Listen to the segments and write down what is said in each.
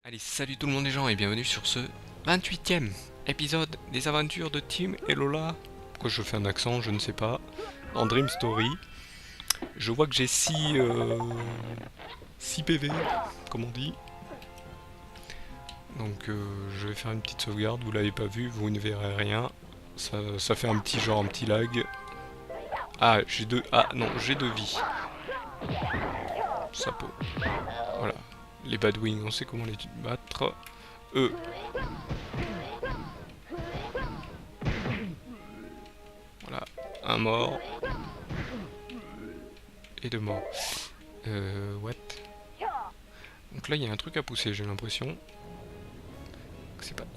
Allez, salut tout le monde les gens et bienvenue sur ce 28e épisode des aventures de Tim et Lola. Pourquoi je fais un accent, je ne sais pas. Dans Dream Story. Je vois que j'ai 6 PV, comme on dit. Donc je vais faire une petite sauvegarde, vous l'avez pas vu, vous ne verrez rien. Ça fait un petit genre, un petit lag. Ah, j'ai deux... Ah non, j'ai deux vies. Ça peut... Voilà. Les Badwings, on sait comment les battre. Eux, voilà. Un mort. Et deux morts. What? Donc là, il y a un truc à pousser, j'ai l'impression.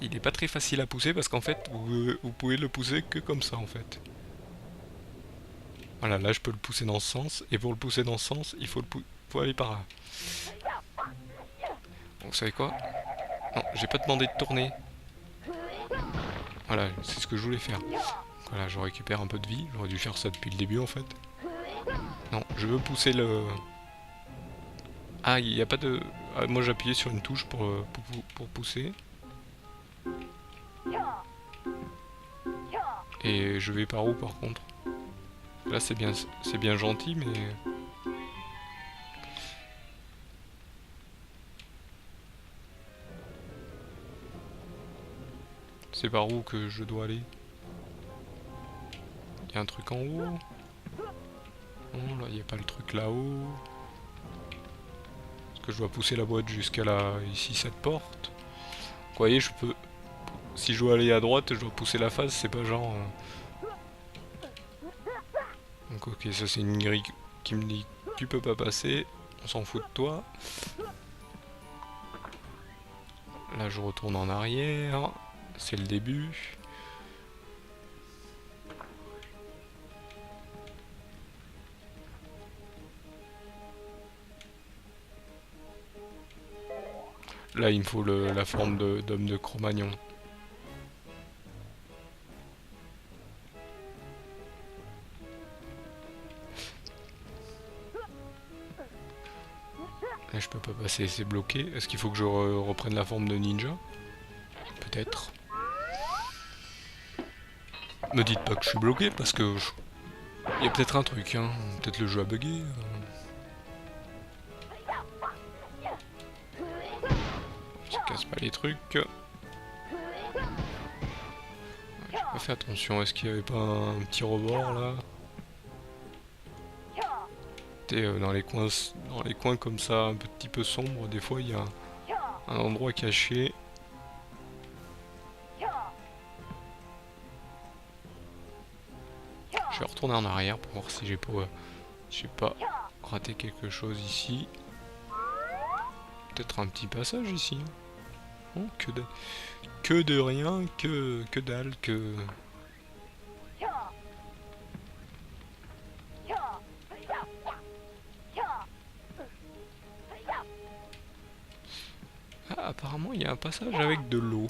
Il est pas très facile à pousser parce qu'en fait, vous pouvez le pousser que comme ça, en fait. Voilà, là, je peux le pousser dans ce sens. Et pour le pousser dans ce sens, il faut, faut aller par là. Donc, vous savez quoi? Non, j'ai pas demandé de tourner. Voilà, c'est ce que je voulais faire. Voilà, je récupère un peu de vie. J'aurais dû faire ça depuis le début, en fait. Non, je veux pousser le... Ah, il n'y a pas de... Ah, moi, j'ai appuyé sur une touche pour pousser. Et je vais par où, par contre? Là, c'est bien gentil, mais... C'est par où que je dois aller? Il y a un truc en haut? Non, là, il n'y a pas le truc là-haut. Est-ce que je dois pousser la boîte jusqu'à là, ici, cette porte? Vous voyez, je peux... Si je dois aller à droite, je dois pousser la face, c'est pas genre... Donc ok, ça c'est une grille qui me dit tu peux pas passer, on s'en fout de toi. Là je retourne en arrière, c'est le début. Là il me faut la forme d'homme de Cro-Magnon. Là je peux pas passer, c'est bloqué. Est-ce qu'il faut que je reprenne la forme de ninja? Peut-être. Me dites pas que je suis bloqué parce que... Il y a peut-être un truc, hein. Peut-être le jeu a bugué. Je casse pas les trucs. J'ai pas fait attention, est-ce qu'il y avait pas un petit rebord là? Dans les coins comme ça, un petit peu sombre, des fois il y a un endroit caché. Je vais retourner en arrière pour voir si j'ai pas raté quelque chose ici. Peut-être un petit passage ici. Oh, que de rien, que dalle, que... Ah, apparemment il y a un passage avec de l'eau.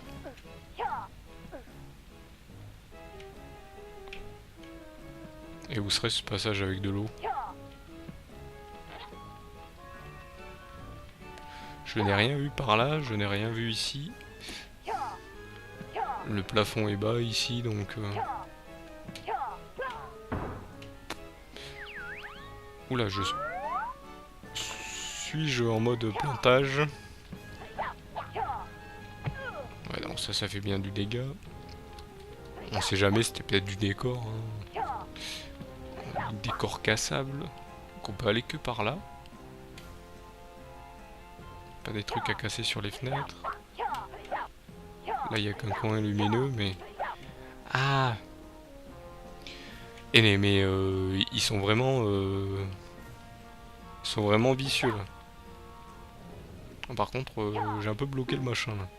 Et où serait ce passage avec de l'eau? Je n'ai rien vu par là, je n'ai rien vu ici. Le plafond est bas ici, donc... Oula, suis-je en mode plantage? Ouais, donc ça fait bien du dégât. On sait jamais, c'était peut-être du décor. Hein. Du décor cassable. Donc on peut aller que par là. Pas des trucs à casser sur les fenêtres. Là, il y a qu'un coin lumineux, mais... Ah! Et mais ils sont vraiment... Ils sont vraiment vicieux, là. Par contre, j'ai un peu bloqué le machin, là.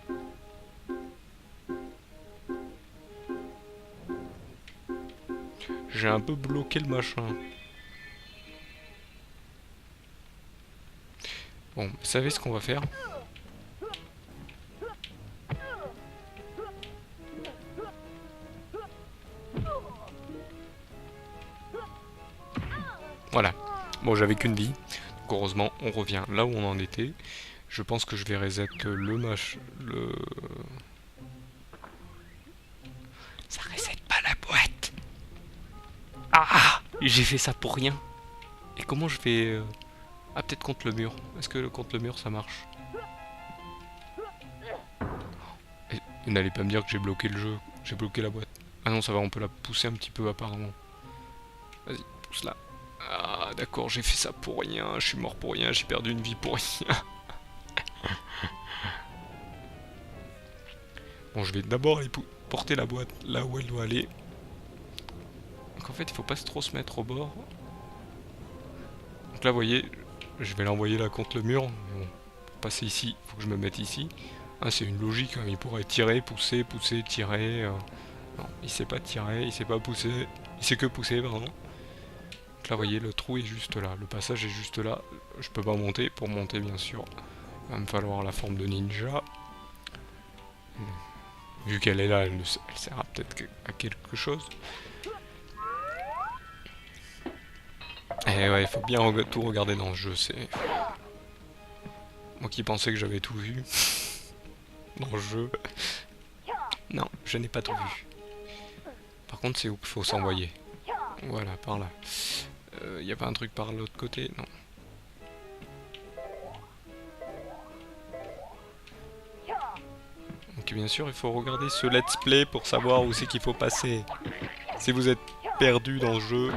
J'ai un peu bloqué le machin. Bon, vous savez ce qu'on va faire? Voilà. Bon, j'avais qu'une vie. Donc heureusement, on revient là où on en était. Je pense que je vais reset le... Ça reset pas la boîte. Ah! J'ai fait ça pour rien. Et comment je vais... Ah, peut-être contre le mur. Est-ce que contre le mur ça marche? Et n'allez pas me dire que j'ai bloqué le jeu. J'ai bloqué la boîte. Ah non, ça va, on peut la pousser un petit peu apparemment. Vas-y, pousse-la. Ah, d'accord, j'ai fait ça pour rien. Je suis mort pour rien. J'ai perdu une vie pour rien. Bon, je vais d'abord aller porter la boîte là où elle doit aller. Donc en fait, il faut pas trop se mettre au bord. Donc là, vous voyez, je vais l'envoyer là contre le mur. Bon, pour passer ici, il faut que je me mette ici. Ah, c'est une logique, hein. Il pourrait tirer, pousser, pousser, tirer. Non, il sait pas tirer, il sait pas pousser. Il sait que pousser, pardon. Donc là, vous voyez, le trou est juste là. Le passage est juste là. Je peux pas monter. Pour monter, bien sûr, il va me falloir la forme de ninja. Vu qu'elle est là, elle servira peut-être à quelque chose. Et ouais, il faut bien tout regarder dans le jeu, c'est... Moi qui pensais que j'avais tout vu dans le jeu. Non, je n'ai pas tout vu. Par contre, c'est où qu'il faut s'envoyer. Voilà, par là. Y a pas un truc par l'autre côté? Non. Donc bien sûr, il faut regarder ce let's play pour savoir où c'est qu'il faut passer. Si vous êtes perdu dans le jeu...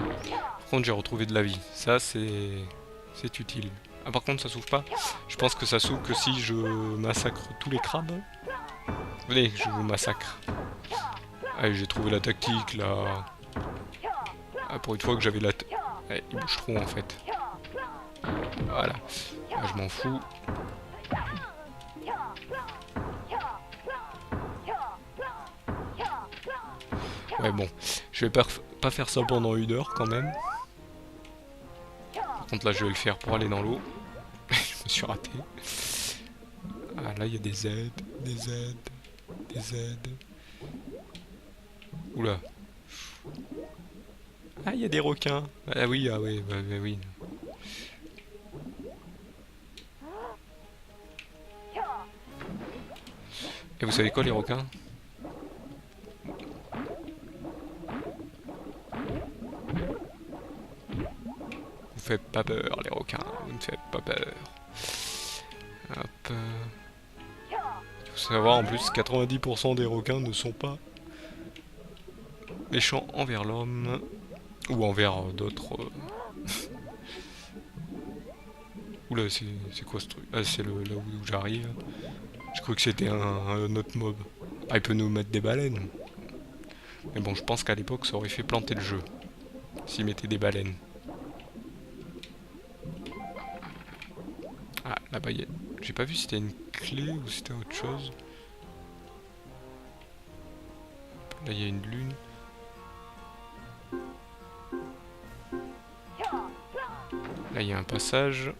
Par contre, j'ai retrouvé de la vie. Ça, c'est utile. Ah, par contre, ça s'ouvre pas. Je pense que ça s'ouvre que si je massacre tous les crabes. Venez, je vous massacre. Allez, j'ai trouvé la tactique, là. Ah, pour une fois que j'avais la... Eh, il bouge trop, en fait. Voilà. Ah, je m'en fous. Ouais, bon. Je vais pas faire ça pendant 1 heure, quand même. Par contre, là, je vais le faire pour aller dans l'eau. Je me suis raté. Ah, là, il y a des aides, des aides, des aides. Oula. Ah, il y a des requins. Ah oui, bah oui. Et vous savez quoi, les requins? Vous faites pas peur, les requins. Vous ne faites pas peur. Hop. Il faut savoir, en plus, 90% des requins ne sont pas méchants envers l'homme. Ou envers d'autres... Oula, c'est quoi ce truc? Ah, c'est là où j'arrive. Je crois que c'était un autre mob. Ah, il peut nous mettre des baleines. Mais bon, je pense qu'à l'époque, ça aurait fait planter le jeu. S'il mettait des baleines. Ah, là-bas, j'ai pas vu si c'était une clé ou si c'était autre chose. Là, il y a une lune. Là, il y a un passage.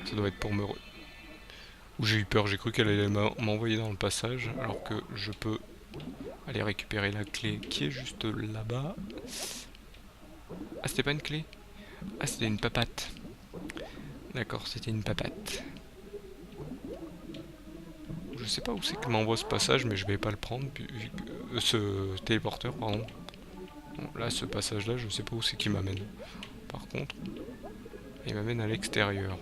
Ça doit être pour me... Où j'ai eu peur, j'ai cru qu'elle allait m'envoyer dans le passage, alors que je peux aller récupérer la clé qui est juste là-bas. Ah, c'était pas une clé? Ah, c'était une papate. D'accord, c'était une papate. Je sais pas où c'est que m'envoie ce passage, mais je vais pas le prendre, ce téléporteur, pardon. Bon, là, ce passage-là, je sais pas où c'est qu'il m'amène. Par contre, il m'amène à l'extérieur.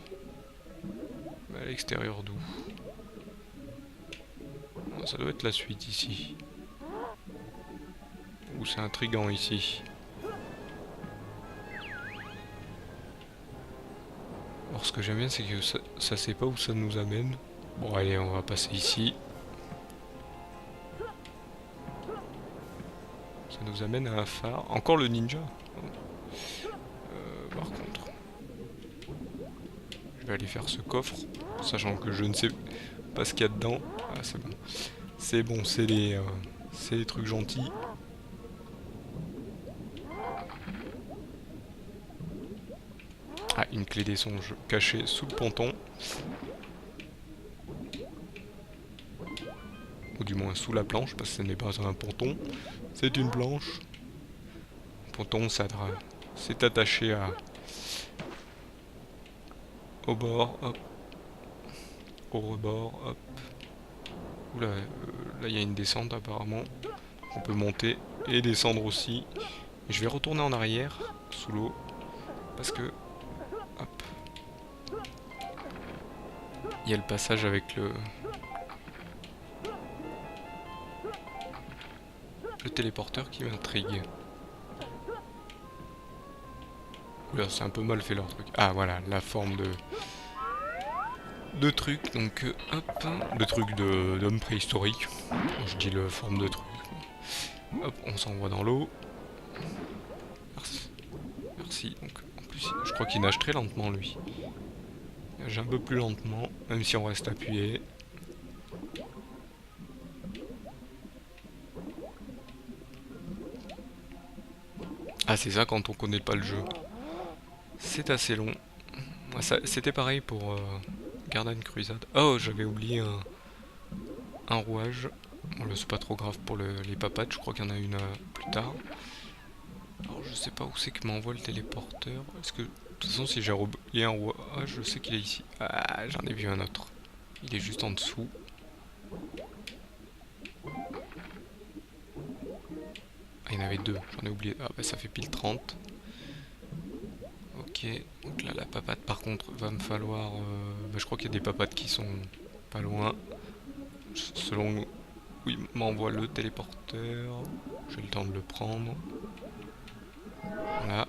À l'extérieur d'où? Ça doit être la suite ici. Ou c'est intriguant ici. Alors ce que j'aime bien, c'est que ça sait pas où ça nous amène. Bon allez, on va passer ici. Ça nous amène à un phare. Encore le ninja. Par contre, je vais aller faire ce coffre, sachant que je ne sais pas ce qu'il y a dedans. Ah, c'est bon. C'est bon, c'est les trucs gentils. Ah, une clé des songes cachée sous le ponton. Ou du moins sous la planche, parce que ce n'est pas un ponton. C'est une planche. Ponton, ça c'est attaché au bord, hop, au rebord, hop. Oula, là il y a une descente apparemment. On peut monter et descendre aussi. Et je vais retourner en arrière, sous l'eau, parce que, hop, il y a le passage avec le téléporteur qui m'intrigue. Oula, c'est un peu mal fait leur truc. Ah voilà, la forme de truc, donc hop, de truc d'homme préhistorique. Je dis le forme de truc. Hop, on s'envoie dans l'eau. Merci. Merci. Donc, en plus, je crois qu'il nage très lentement lui. Il nage un peu plus lentement, même si on reste appuyé. Ah, c'est ça quand on connaît pas le jeu. C'est assez long. C'était pareil pour Garden Crusade. Oh, j'avais oublié un rouage. Bon, là, c'est pas trop grave pour les papates, je crois qu'il y en a une plus tard. Alors, je sais pas où c'est que m'envoie le téléporteur. Est-ce que, de toute façon, si j'ai oublié un rouage, je sais qu'il est ici. Ah, j'en ai vu un autre. Il est juste en dessous. Ah, il y en avait deux, j'en ai oublié. Ah, bah ça fait pile 30. Ok, donc là, la papate, par contre, va me falloir... bah, je crois qu'il y a des papates qui sont pas loin. Selon où il m'envoie le téléporteur. J'ai le temps de le prendre. Voilà.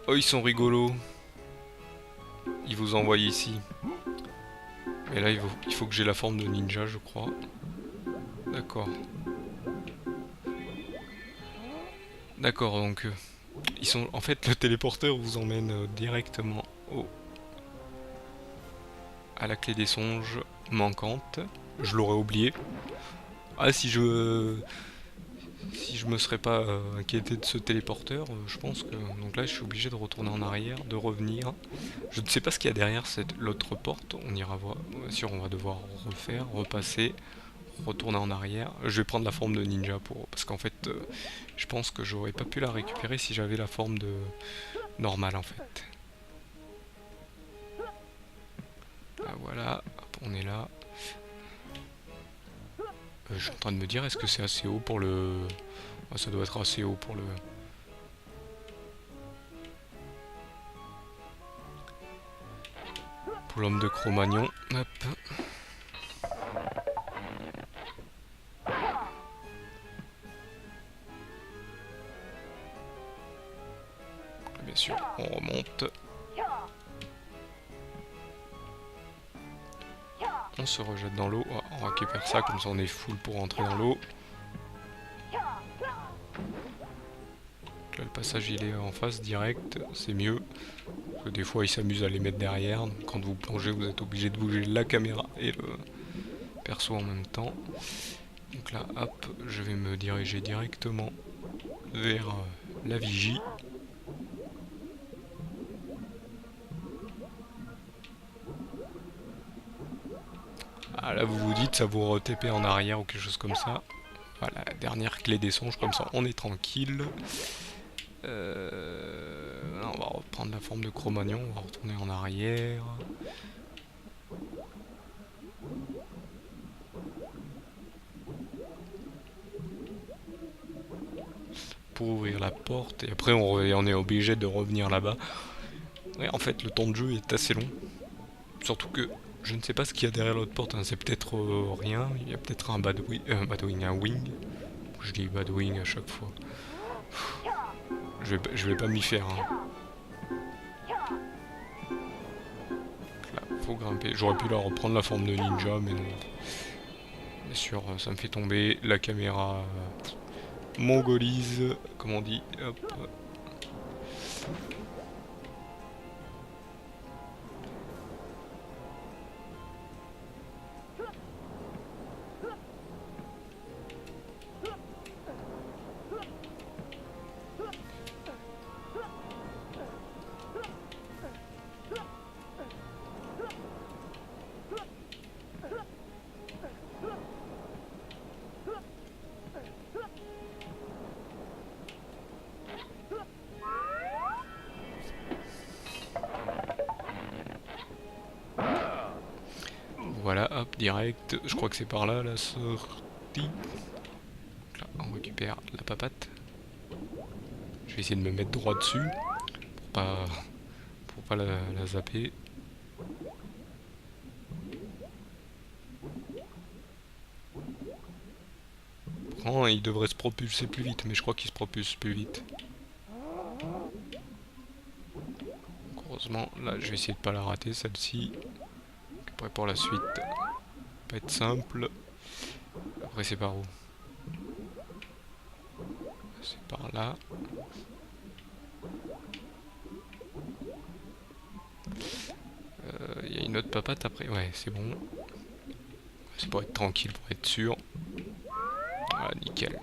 Oh, ils sont rigolos. Ils vous envoient ici. Et là, il faut que j'ai la forme de ninja, je crois. D'accord. D'accord, donc... ils sont... En fait, le téléporteur vous emmène directement à la clé des songes manquante. Je l'aurais oublié. Ah, si je me serais pas inquiété de ce téléporteur, je pense que... Donc là, je suis obligé de retourner en arrière, de revenir. Je ne sais pas ce qu'il y a derrière l'autre porte. On ira voir. Bien sûr, on va devoir refaire, repasser, retourner en arrière. Je vais prendre la forme de ninja parce qu'en fait, je pense que j'aurais pas pu la récupérer si j'avais la forme de normale en fait. Ah, voilà, hop, on est là. Je suis en train de me dire, est-ce que c'est assez haut pour le... Ah, ça doit être assez haut pour le... Pour l'homme de Cro-Magnon. Hop. Bien sûr, on remonte. On se rejette dans l'eau. On récupère ça, comme ça on est full pour rentrer dans l'eau. Là, le passage il est en face direct, c'est mieux. Parce que des fois, ils s'amusent à les mettre derrière. Donc, quand vous plongez, vous êtes obligé de bouger la caméra et le perso en même temps. Donc là, hop, je vais me diriger directement vers la vigie. Ah là, vous vous dites, ça vous re-TP en arrière ou quelque chose comme ça. Voilà, dernière clé des songes, comme ça on est tranquille. On va reprendre la forme de Cro-Magnon, on va retourner en arrière. Pour ouvrir la porte, et après on est obligé de revenir là-bas. Ouais, en fait, le temps de jeu est assez long. Surtout que je ne sais pas ce qu'il y a derrière l'autre porte, hein. C'est peut-être rien, il y a peut-être un un wing. Je dis bad wing à chaque fois. Je vais pas m'y faire. Hein. Là, faut grimper. J'aurais pu la reprendre la forme de ninja, mais non. Bien sûr, ça me fait tomber. La caméra mongolise, comme on dit. Hop. direct. Je crois que c'est par là la sortie. Là, on récupère la papate. Je vais essayer de me mettre droit dessus pour pas la zapper. Oh, il devrait se propulser plus vite, mais je crois qu'il se propulse plus vite. Heureusement, là je vais essayer de pas la rater celle-ci. Après pour la suite, ça va être simple. Après c'est par où? C'est par là. Il y a une autre papate après. Ouais, c'est bon. C'est pour être tranquille, pour être sûr. Ah, nickel.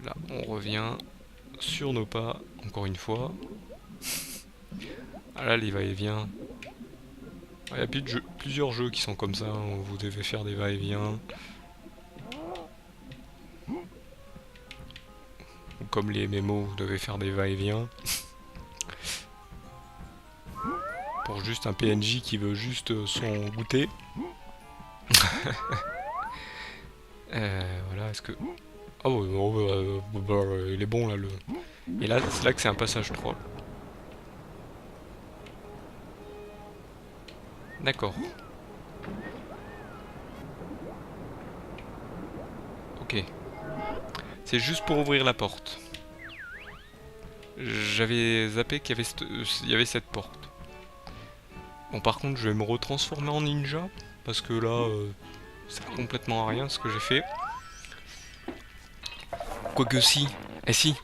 Là, on revient sur nos pas, encore une fois. Ah là, les va-et-vient. Il y a plusieurs jeux qui sont comme ça, où vous devez faire des va-et-vient. Ou comme les MMO, vous devez faire des va-et-vient. Pour juste un PNJ qui veut juste son goûter. Voilà, est-ce que... Ah ouais, il est bon là, le... Et là, c'est là que c'est un passage troll. D'accord. Ok. C'est juste pour ouvrir la porte. J'avais zappé qu'il y avait cette porte. Bon, par contre, je vais me retransformer en ninja. Parce que là, ça sert complètement à rien ce que j'ai fait. Quoique si. Eh si,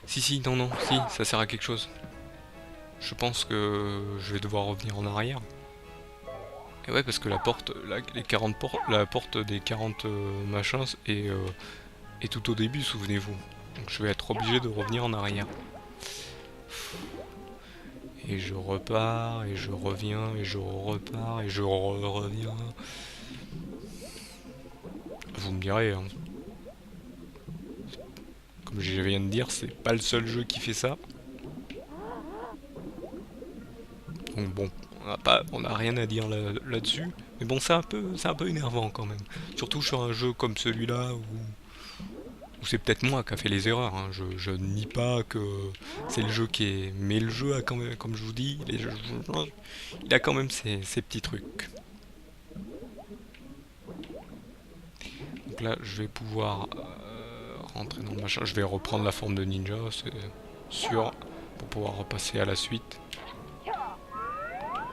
non, si, ça sert à quelque chose. Je pense que je vais devoir revenir en arrière. Et ouais, parce que la porte, la porte des 40 machins est tout au début, souvenez-vous. Donc je vais être obligé de revenir en arrière. Et je repars, et je reviens, et je repars, et je reviens. Vous me direz, hein. Comme je viens de dire, c'est pas le seul jeu qui fait ça. Donc bon, on n'a rien à dire là-dessus. Mais bon, c'est un peu énervant quand même. Surtout sur un jeu comme celui-là où c'est peut-être moi qui a fait les erreurs. Hein. Je ne nie pas que c'est le jeu qui est... Mais le jeu a quand même, comme je vous dis, il a quand même ses petits trucs. Donc là, je vais pouvoir rentrer dans le machin. Je vais reprendre la forme de ninja, c'est sûr, pour pouvoir repasser à la suite.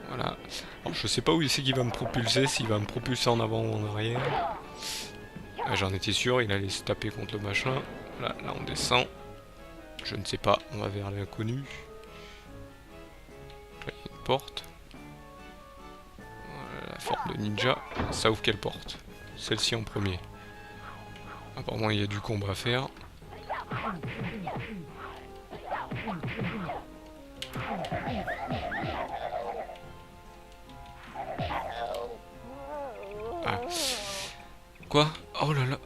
Voilà. Alors, je sais pas où c'est qu'il va me propulser, s'il va me propulser en avant ou en arrière. J'en étais sûr, il allait se taper contre le machin. Là on descend. Je ne sais pas, on va vers l'inconnu. Là, il y a une porte. Voilà, la forme de ninja. Ça ouvre quelle porte? Celle-ci en premier. Apparemment, il y a du combat à faire. Ah. Quoi? Oh là là.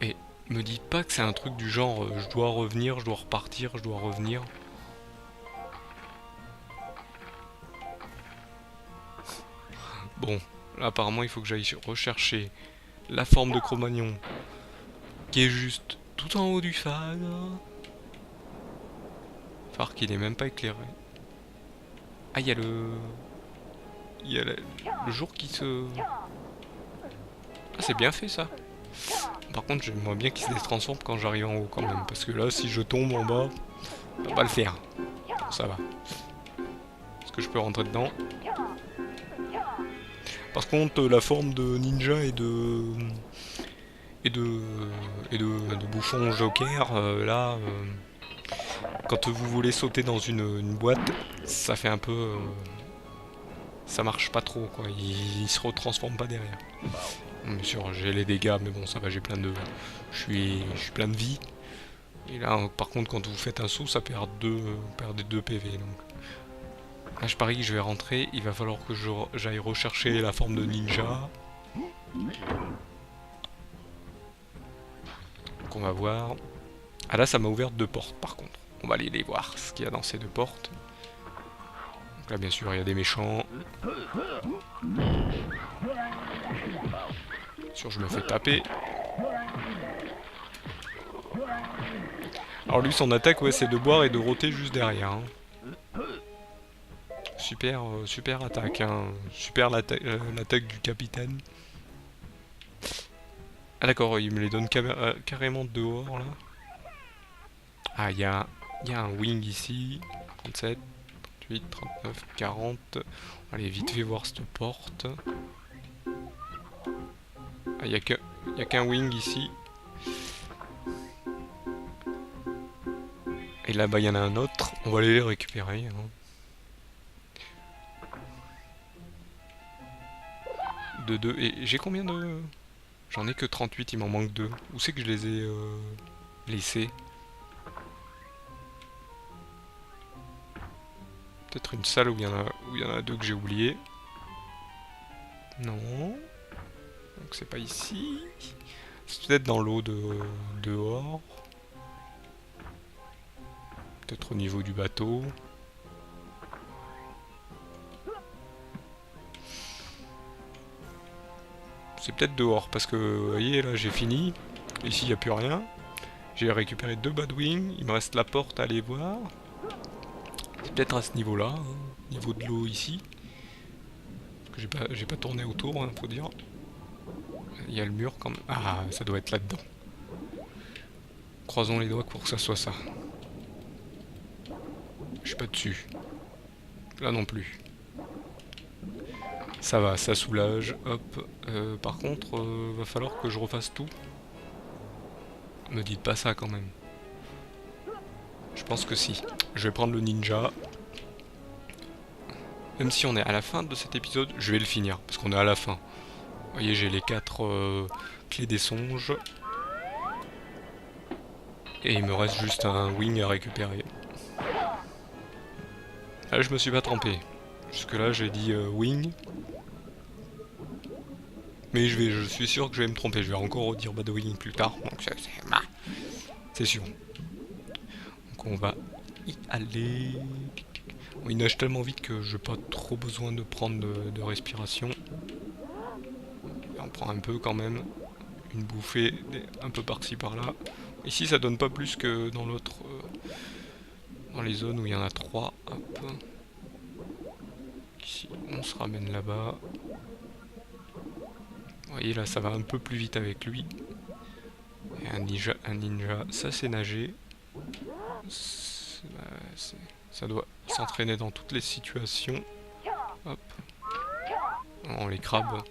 Et me dites pas que c'est un truc du genre je dois revenir, je dois repartir, je dois revenir. Bon, là apparemment il faut que j'aille rechercher la forme de Cro-Magnon qui est juste tout en haut du phare. Phare qui n'est même pas éclairé. Ah, il y a le... Il y a le jour qui se... Ah, c'est bien fait ça. Par contre, j'aimerais bien qu'il se détransforme quand j'arrive en haut quand même. Parce que là, si je tombe en bas, ça va pas le faire. Bon, ça va. Est-ce que je peux rentrer dedans? Par contre, la forme de ninja et de bouffon joker, là, quand vous voulez sauter dans une boîte, ça fait un peu... ça marche pas trop, quoi. Il se retransforme pas derrière. Bien sûr, j'ai les dégâts, mais bon, ça va, j'ai plein de... Je suis plein de vie. Et là, par contre, quand vous faites un saut, ça perd 2 PV, donc... Là, je parie que je vais rentrer. Il va falloir que j'aille rechercher la forme de ninja. Donc on va voir. Ah là, ça m'a ouvert 2 portes, par contre. On va aller les voir, ce qu'il y a dans ces 2 portes. Donc là, bien sûr, il y a des méchants. Sûr, je me fais taper. Alors lui, son attaque, ouais, c'est de boire et de rôter juste derrière. Hein. Super, super attaque. Hein. Super l'attaque du capitaine. Ah d'accord, il me les donne carrément dehors, là. Ah, il y a un wing ici. 37, 38, 39, 40. Allez, vite fait voir cette porte. Ah, il n'y a qu'un wing ici. Et là-bas, il y en a un autre. On va aller les récupérer. Hein. De 2. Et j'ai combien de... J'en ai que 38, il m'en manque 2. Où c'est que je les ai laissés? Peut-être une salle où il y en a 2 que j'ai oublié. Non. Donc c'est pas ici. C'est peut-être dans l'eau dehors. Peut-être au niveau du bateau. C'est peut-être dehors parce que vous voyez là j'ai fini. Ici il n'y a plus rien. J'ai récupéré 2 Badwings. Il me reste la porte à aller voir. C'est peut-être à ce niveau-là, hein, niveau de l'eau ici. Parce que j'ai pas tourné autour, hein, faut dire. Il y a le mur quand même. Ah, ça doit être là-dedans. Croisons les doigts pour que ça soit ça. Je suis pas dessus. Là non plus. Ça va, ça soulage. Hop. Par contre, va falloir que je refasse tout. Me dites pas ça quand même. Je pense que si. Je vais prendre le ninja. Même si on est à la fin de cet épisode, je vais le finir. Parce qu'on est à la fin. Vous voyez, j'ai les 4 clés des songes. Et il me reste juste un wing à récupérer. Là, je me suis pas trompé. Jusque là, j'ai dit wing. Mais je suis sûr que je vais me tromper. Je vais encore redire Badwing plus tard. Donc c'est sûr. Donc on va y aller. Bon, il nage tellement vite que j'ai pas trop besoin de prendre de respiration. On prend un peu quand même. Une bouffée un peu par-ci par-là. Ici ça donne pas plus que dans l'autre. Dans les zones où il y en a 3. Hop. Ici on se ramène là-bas. Vous voyez là ça va un peu plus vite avec lui. Et un ninja, ça c'est nager. Ça doit s'entraîner dans toutes les situations. Hop. Oh, les crabes.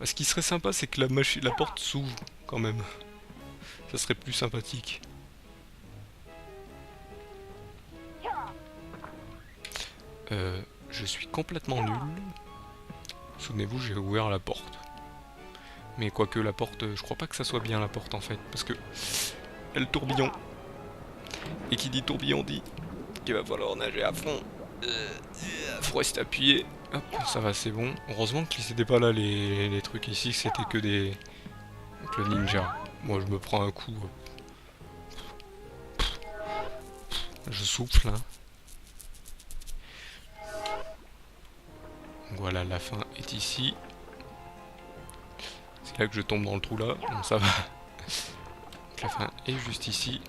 Ce qui serait sympa c'est que la porte s'ouvre quand même. Ça serait plus sympathique. Je suis complètement nul. Souvenez-vous, j'ai ouvert la porte. Mais quoique la porte, je crois pas que ça soit bien la porte en fait, parce que elle tourbillon. Et qui dit tourbillon dit qu'il va falloir nager à fond. Faut rester appuyé. Hop, ça va, c'est bon. Heureusement que c'était pas là les trucs ici, c'était que des... Donc le ninja. Moi je me prends un coup. Je souffle, hein. Donc voilà, la fin est ici. C'est là que je tombe dans le trou là. Bon, ça va. Donc la fin est juste ici.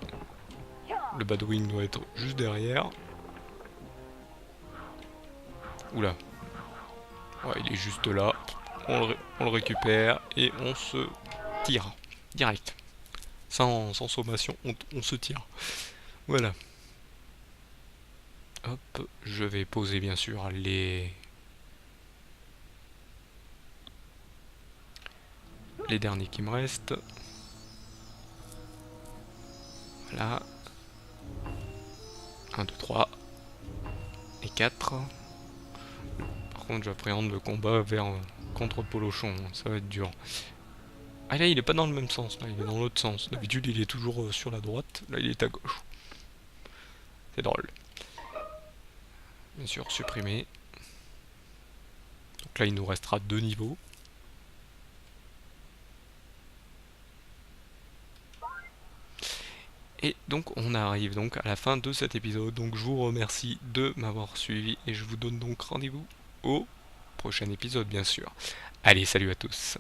Le Badwing doit être juste derrière. Oula. Ouais, il est juste là. On le récupère et on se tire. Direct. Sans sommation, on se tire. Voilà. Hop, je vais poser bien sûr les derniers qui me restent. Voilà. 1, 2, 3. Et 4. Par contre, j'appréhende le combat contre Polochon. Ça va être dur. Ah là, il est pas dans le même sens. Là, il est dans l'autre sens. D'habitude, il est toujours sur la droite. Là, il est à gauche. C'est drôle. Bien sûr, supprimer. Donc là, il nous restera 2 niveaux. Et donc on arrive donc à la fin de cet épisode, donc je vous remercie de m'avoir suivi et je vous donne donc rendez-vous au prochain épisode bien sûr. Allez, salut à tous.